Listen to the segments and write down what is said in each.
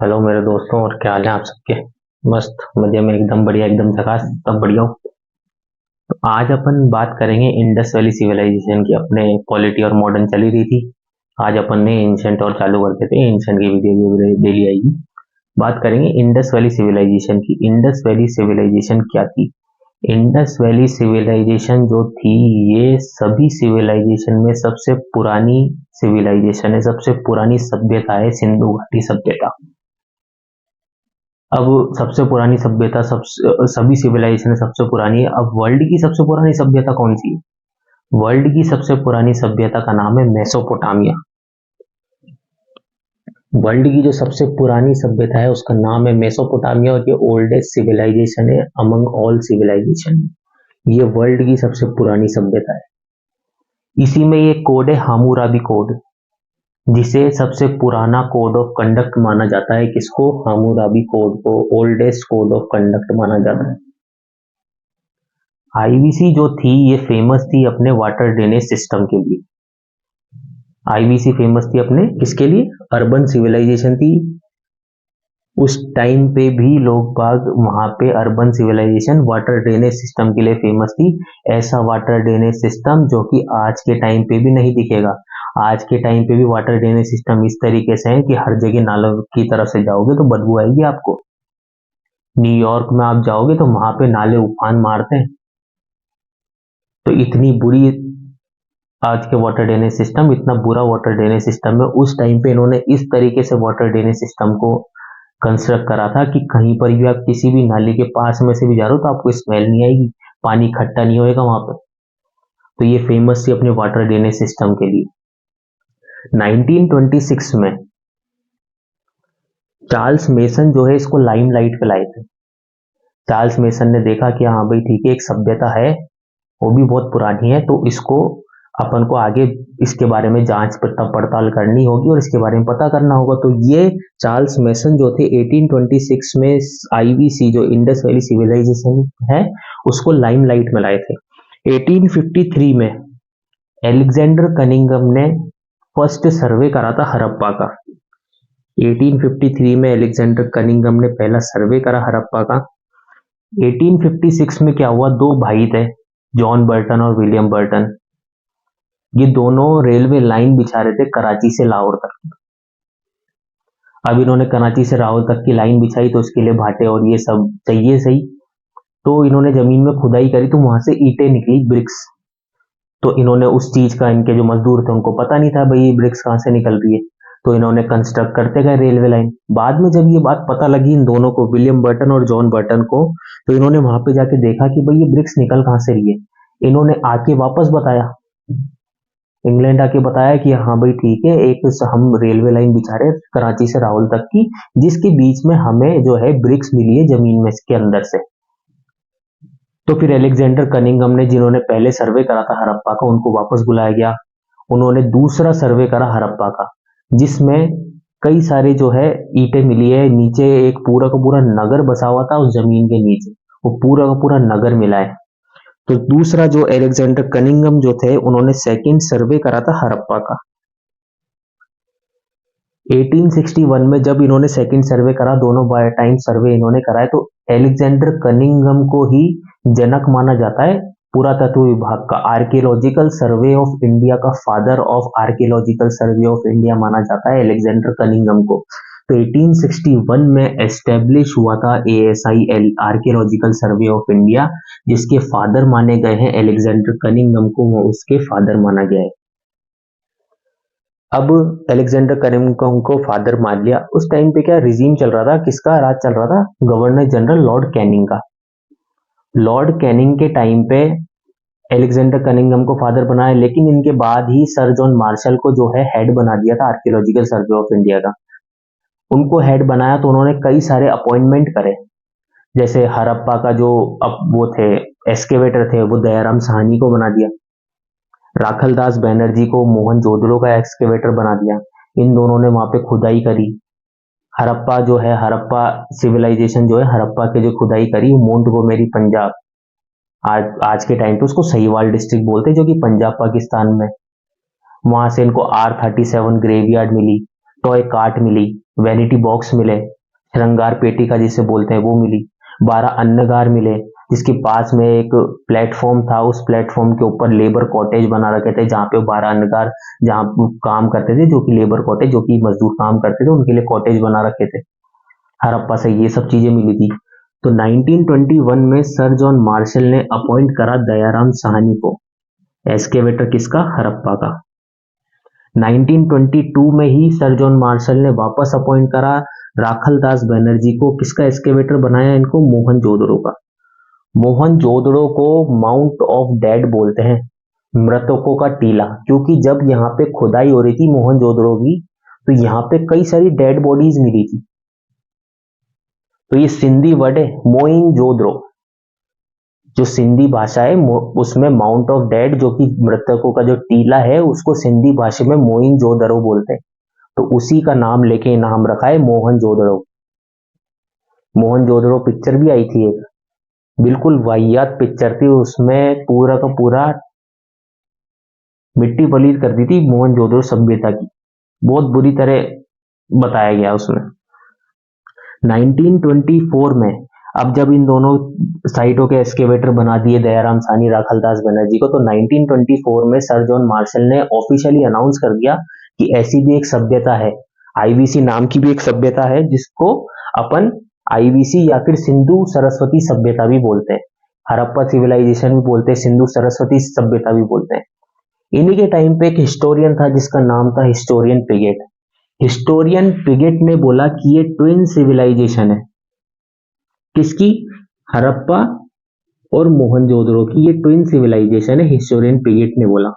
Hello मेरे दोस्तों, और क्या हाल है आप सबके। मस्त मजे में, एकदम बढ़िया, एकदम झकास, सब बढ़िया हो। तो आज अपन बात करेंगे इंडस वैली सिविलाइजेशन की। अपने पॉलिटी और मॉडर्न चली रही थी। आज अपन ने एंशंट और चालू करते थे। एंशंट की वीडियो भी डेली आएगी। बात करेंगे इंडस वैली सिविलाइजेशन की। इंडस वैली सिविलाइजेशन क्या थी। इंडस वैली सिविलाइजेशन जो थी, ये सभी सिविलाइजेशन में सबसे पुरानी सिविलाइजेशन है, सबसे पुरानी सभ्यता है, सिंधु घाटी सभ्यता। अब सबसे पुरानी सभ्यता, सभी सिविलाइजेशन सबसे पुरानी है। अब वर्ल्ड की सबसे पुरानी सभ्यता कौन सी है। वर्ल्ड की सबसे पुरानी सभ्यता का नाम है मेसोपोटामिया। वर्ल्ड की जो सबसे पुरानी सभ्यता है उसका नाम है मेसोपोटामिया, और ये ओल्डेस्ट सिविलाइजेशन है अमंग ऑल सिविलाइजेशन। ये वर्ल्ड की सबसे पुरानी सभ्यता है। इसी में ये कोड है हामूराबी कोड, जिसे सबसे पुराना कोड ऑफ कंडक्ट माना जाता है। किसको? हामूराबी कोड को ओल्डेस्ट कोड ऑफ कंडक्ट माना जाता है। आईवीसी जो थी, ये फेमस थी अपने वाटर ड्रेनेज सिस्टम के लिए। आईवीसी फेमस थी अपने किसके लिए? अर्बन सिविलाइजेशन थी। उस टाइम पे भी लोग बाग वहां पे urban civilisation water drainage system के लिए फेमस थी। ऐसा वाटर ड्रेनेज सिस्टम जो कि आज के टाइम पे भी नहीं दिखेगा। आज के टाइम पे भी वाटर ड्रेनेज सिस्टम इस तरीके से है कि हर जगह नालों की तरफ से जाओगे तो बदबू आएगी आपको। न्यूयॉर्क में आप जाओगे तो वहां पे नाले उफान मारते हैं। तो इतनी बुरी आज के वाटर ड्रेनेज सिस्टम, इतना बुरा वाटर ड्रेनेज सिस्टम है। उस टाइम पे इन्होंने इस तरीके से वाटर ड्रेनेज सिस्टम को कंस्ट्रक्ट करा था कि कहीं पर भी आप किसी भी नाली के पास में से भी जा रहे हो तो आपको स्मेल नहीं आएगी, पानी खट्टा नहीं होएगा वहां पर। तो ये फेमस थी अपने वाटर ड्रेनेज सिस्टम के लिए। 1926 में चार्ल्स मेसन जो है इसको लाइमलाइट पे लाए थे। चार्ल्स मेसन ने देखा कि हाँ भाई ठीक है, एक सभ्यता है, वो भी बहुत पुरानी है, तो इसको अपन को आगे इसके बारे में जांच पड़ताल करनी होगी और इसके बारे में पता करना होगा। तो ये चार्ल्स मेसन जो थे 1826 में आईवीसी जो इंडस वैली सिविलाइजेशन है उसको लाइमलाइट में लाए थे। 1853 में एलेक्जेंडर कनिंगम ने फर्स्ट सर्वे करा था हड़प्पा का। 1853 में एलेक्जेंडर कनिंगम ने पहला सर्वे करा हड़प्पा का। 1856 में क्या हुआ, दो भाई थे, जॉन बर्टन और विलियम बर्टन। ये दोनों रेलवे लाइन बिछा रहे थे कराची से लाहौर तक। अब इन्होंने कराची से लाहौर तक की लाइन बिछाई तो उसके लिए भाटे और ये सब चाहिए सही। तो इन्होंने जमीन में खुदाई करी तो वहां से ईंटें निकली, ब्रिक्स। तो इन्होंने उस चीज का, इनके जो मजदूर थे उनको पता नहीं था भाई ये ब्रिक्स कहाँ से निकल रही है। तो इन्होंने कंस्ट्रक्ट करते गए रेलवे लाइन। बाद में जब ये बात पता लगी इन दोनों को, विलियम बर्टन और जॉन बर्टन को, तो इन्होंने वहां पे जाके देखा कि भाई ये ब्रिक्स निकल कहाँ से रही है। इन्होंने आके वापस बताया, इंग्लैंड आके बताया कि हाँ भाई ठीक है, एक हम रेलवे लाइन बिछा रहे हैं कराची से राहुल तक की, जिसके बीच में हमें जो है ब्रिक्स मिली है जमीन में के अंदर से। तो फिर एलेक्जेंडर कनिंगम ने, जिन्होंने पहले सर्वे करा था हड़प्पा का, उनको वापस बुलाया गया। उन्होंने दूसरा सर्वे करा हड़प्पा का, जिसमें कई सारे जो है ईंटें मिली है। नीचे एक पूरा का पूरा नगर बसा हुआ था उस जमीन के नीचे, वो पूरा का पूरा नगर मिला है। तो दूसरा जो एलेक्जेंडर कनिंगम जो थे, उन्होंने सेकंड सर्वे करा था हड़प्पा का। 1861 में जब इन्होंने सेकंड सर्वे करा, दोनों बाय टाइम सर्वे इन्होंने कराए, तो एलेक्जेंडर कनिंगम को ही जनक माना जाता है पुरातत्व विभाग का। आर्कियोलॉजिकल सर्वे ऑफ इंडिया का father of archaeological survey of India माना जाता है एलेक्जेंडर कनिंगम को। तो 1861 में एस्टेब्लिश हुआ था ASI, archaeological survey of India, जिसके फादर माने गए हैं एलेक्जेंडर कनिंगम को, वो उसके फादर माना गया है। अब एलेक्जेंडर कनिंगम को फादर मान लिया। उस टाइम पे क्या रिजीम चल रहा था, किसका राज चल रहा था? गवर्नर जनरल लॉर्ड कैनिंग का। लॉर्ड कैनिंग के टाइम पे एलेक्जेंडर कनिंगम को फादर बनाया, लेकिन इनके बाद ही सर जॉन मार्शल को जो है हेड बना दिया था आर्कियोलॉजिकल सर्वे ऑफ इंडिया का। उनको हेड बनाया तो उन्होंने कई सारे अपॉइंटमेंट करे। जैसे हड़प्पा का जो अब वो थे एक्सकेवेटर थे, वो दयाराम साहनी को बना दिया। राखलदास बैनर्जी को मोहनजोदड़ो का एक्सकेवेटर बना दिया। इन दोनों ने वहां पे खुदाई करी। हड़प्पा जो है, हड़प्पा सिविलाइजेशन जो है, हड़प्पा के जो खुदाई करी मोंटगोमेरी पंजाब, आज के टाइम पे उसको सहीवाल डिस्ट्रिक्ट बोलते हैं, जो कि पंजाब पाकिस्तान में। वहां से इनको R37 ग्रेवयार्ड मिली। टॉय कार्ट मिली, वैनिटी बॉक्स मिले, श्रृंगार पेटी का जिसे बोलते हैं वो मिली, 12 अन्नगार मिले, जिसके पास में एक प्लेटफॉर्म था, उस प्लेटफॉर्म के ऊपर लेबर कॉटेज बना रखे थे जहाँ पे 12 अन्नगार जहाँ काम करते थे, जो कि लेबर कॉटेज, जो कि मजदूर काम करते थे, उनके लिए कॉटेज बना रखे थे। हड़प्पा से ये सब चीजें मिली थी। तो 1921 में सर जॉन मार्शल ने अपॉइंट करा दयाराम साहनी को एस्केवेटर किसका, हड़प्पा का। 1922 में ही सर जॉन मार्शल ने वापस अपॉइंट करा राखलदास बनर्जी को, किसका एस्केवेटर बनाया इनको, मोहनजोदड़ो का। मोहनजोदड़ो को माउंट ऑफ डेड बोलते हैं, मृतकों का टीला, क्योंकि जब यहाँ पे खुदाई हो रही थी मोहनजोदड़ो की, तो यहाँ पे कई सारी डेड बॉडीज मिली थी। तो ये सिंधी वर्ड है मोइनजोदड़ो, जो सिंधी भाषा है उसमें माउंट ऑफ डेड, जो कि मृतकों का जो टीला है, उसको सिंधी भाषा में मोइनजोदड़ो बोलते हैं। तो उसी का नाम लेके नाम रखा है मोहनजोदड़ो। मोहनजोदड़ो पिक्चर भी आई थी एक, बिल्कुल वाहियात पिक्चर थी, उसमें पूरा का पूरा मिट्टी पलीद कर दी थी मोहनजोदड़ो सभ्यता की, बहुत बुरी तरह बताया गया उसमें। 1924 में अब जब इन दोनों साइटों के एस्केवेटर बना दिए दयाराम साहनी राखलदास बनर्जी को, तो 1924 में सर जॉन मार्शल ने ऑफिशियली अनाउंस कर दिया कि ऐसी भी एक सभ्यता है, आईवीसी नाम की भी एक सभ्यता है, जिसको अपन आईवीसी या फिर सिंधु सरस्वती सभ्यता भी बोलते हैं, हड़प्पा सिविलाइजेशन भी बोलते हैं, सिंधु सरस्वती सभ्यता भी बोलते हैं। इन्हीं के टाइम पे एक हिस्टोरियन था जिसका नाम था हिस्टोरियन पिगेट। हिस्टोरियन पिगेट ने बोला कि ये ट्विन सिविलाइजेशन है, किसकी, हड़प्पा और मोहनजोदड़ो की, ये ट्विन सिविलाइजेशन है, हिस्टोरियन पिगेट ने बोला।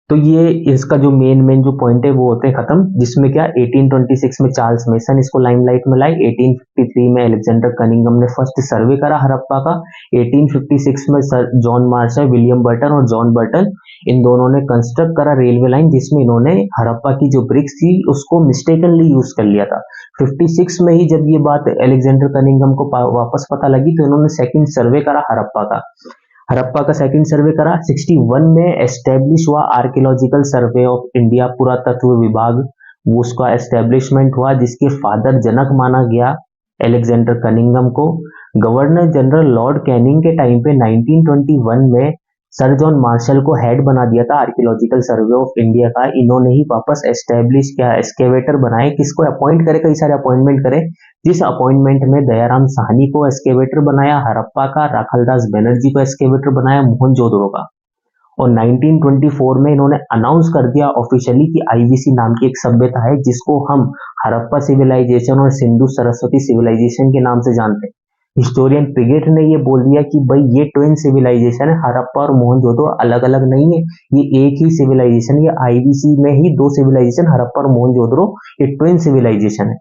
तो ये इसका जो मेन जो पॉइंट है वो होते हैं खत्म, जिसमें क्या 1826 में चार्ल्स मेसन इसको लाइमलाइट में लाई, 1853 में अलेक्जेंडर कनिंघम ने फर्स्ट सर्वे करा हड़प्पा का, 1856 में sir John Marshall, William Burton और जॉन बर्टन, इन दोनों ने कंस्ट्रक्ट करा रेलवे लाइन, जिसमें इन्होंने हड़प्पा की जो ब्रिक्स थी उसको मिस्टेकनली यूज कर लिया था। 56 में ही जब ये बात अलेक्जेंडर कनिंघम को वापस पता लगी, तो इन्होंने सेकंड सर्वे करा हड़प्पा का। हड़प्पा का सेकंड सर्वे करा। 61 में एस्टेब्लिश हुआ आर्कियोलॉजिकल सर्वे ऑफ इंडिया, पुरातत्व विभाग, वो उसका एस्टेब्लिशमेंट हुआ, जिसके फादर जनक माना गया अलेक्जेंडर कनिंघम को। गवर्नर जनरल लॉर्ड कैनिंग के टाइम पे 1921 में सर जॉन मार्शल को हेड बना दिया था आर्कियोलॉजिकल सर्वे ऑफ इंडिया का। इन्होंने ही वापस एस्टेब्लिश किया, एस्केवेटर बनाए, किसको अपॉइंट करे, कई सारे अपॉइंटमेंट करे, जिस अपॉइंटमेंट में दयाराम साहनी को एस्केवेटर बनाया हड़प्पा का, राखलदास बनर्जी को एस्केवेटर बनाया मोहनजोदड़ो का। और 1924 में इन्होंने अनाउंस कर दिया ऑफिशियली कि आईवीसी नाम की एक सभ्यता है, जिसको हम हड़प्पा सिविलाइजेशन और सिंधु सरस्वती सिविलाइजेशन के नाम से जानते हैं। हिस्टोरियन पिगेट ने ये बोल दिया कि भाई ये ट्विन सिविलाइजेशन है, हड़प्पा और मोहनजोदड़ो अलग अलग नहीं है, ये एक ही सिविलाइजेशन, ये आईवीसी में ही दो सिविलाइजेशन हड़प्पा और मोहनजोदड़ो ये ट्विन सिविलाइजेशन है।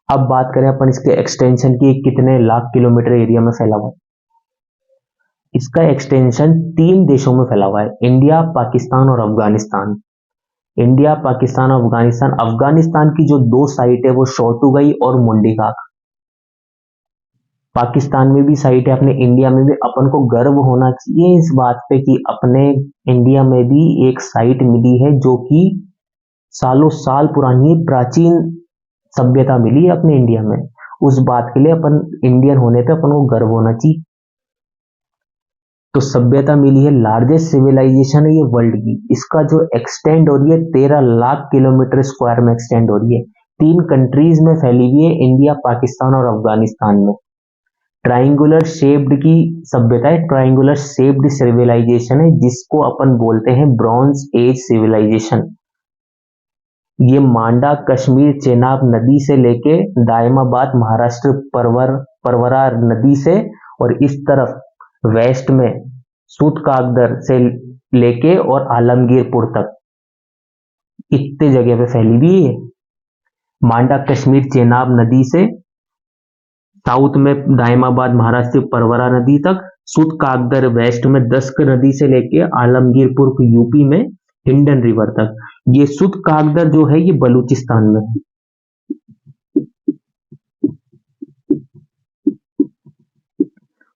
अब बात करें अपन इसके एक्सटेंशन की, कितने लाख किलोमीटर एरिया में फैला हुआ है। इसका एक्सटेंशन 3 देशों में फैला हुआ है, इंडिया, पाकिस्तान और अफगानिस्तान। इंडिया, पाकिस्तान, अफगानिस्तान। अफगानिस्तान की जो 2 साइट है वो शोटुगई और मुंडीकाक। पाकिस्तान में भी साइट है, अपने इंडिया में भी। अपन को गर्व होना चाहिए इस बात पे कि अपने इंडिया में भी एक साइट मिली है जो कि सालों साल पुरानी प्राचीन सभ्यता मिली है अपने इंडिया में। उस बात के लिए अपन इंडियन होने पे अपन को गर्व होना चाहिए। तो सभ्यता मिली है, लार्जेस्ट सिविलाइजेशन है ये वर्ल्ड की। इसका जो एक्सटेंड हो रही है 13 लाख किलोमीटर स्क्वायर में एक्सटेंड हो रही है। 3 कंट्रीज में फैली हुई है, इंडिया, पाकिस्तान और अफगानिस्तान में। ट्राइंगुलर शेप्ड की सभ्यता है, ट्राइंगुलर शेप्ड सिविलाइजेशन है, जिसको अपन बोलते हैं ब्रॉन्ज एज सिविलाइजेशन। ये मांडा कश्मीर चेनाब नदी से लेके दायमाबाद महाराष्ट्र परवरा नदी से, और इस तरफ वेस्ट में सूतकागदर से लेके और आलमगीरपुर तक, इतने जगह पे फैली हुई है। मांडा कश्मीर चेनाब नदी से साउथ में दायमाबाद महाराष्ट्र परवरा नदी तक, सूतकागदर वेस्ट में दस्क नदी से लेके आलमगीरपुर यूपी में हिंडन रिवर तक। ये सूतकागदर जो है ये बलूचिस्तान में है।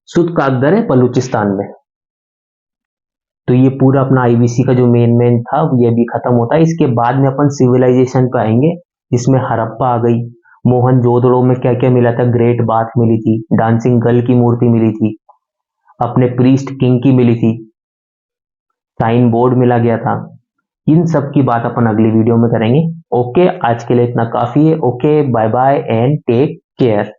सूतकागदर है बलूचिस्तान में। तो ये पूरा अपना आईबीसी का जो मेन था ये भी खत्म होता है। इसके बाद में अपन सिविलाइजेशन पे आएंगे, जिसमें हड़प्पा आ गई, मोहनजोदड़ो में क्या क्या मिला था, ग्रेट बाथ मिली थी, डांसिंग गर्ल की मूर्ति मिली थी, अपने प्रीस्ट किंग की मिली थी, साइन बोर्ड मिला गया था। इन सब की बात अपन अगली वीडियो में करेंगे। ओके, आज के लिए इतना काफी है। Okay, bye bye and take care.